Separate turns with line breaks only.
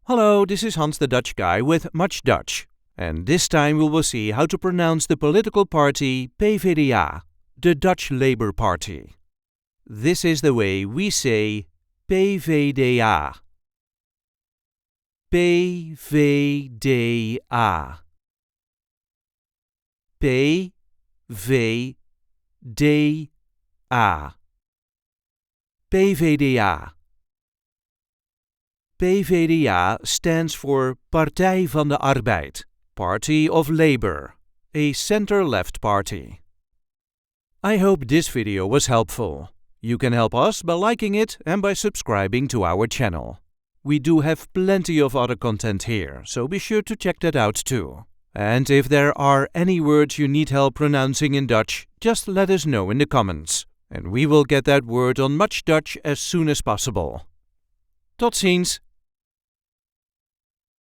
Hello, this is Hans the Dutch guy with Much Dutch. And this time we will see how to pronounce the political party PvdA, the Dutch Labour Party. This is the way we say PvdA. PvdA. PvdA. PvdA. PvdA stands for Partij van de Arbeid, Party of Labour, a center-left party. I hope this video was helpful. You can help us by liking it and by subscribing to our channel. We do have plenty of other content here, so be sure to check that out too. And if there are any words you need help pronouncing in Dutch, just let us know in the comments, and we will get that word on Much Dutch as soon as possible. Tot ziens!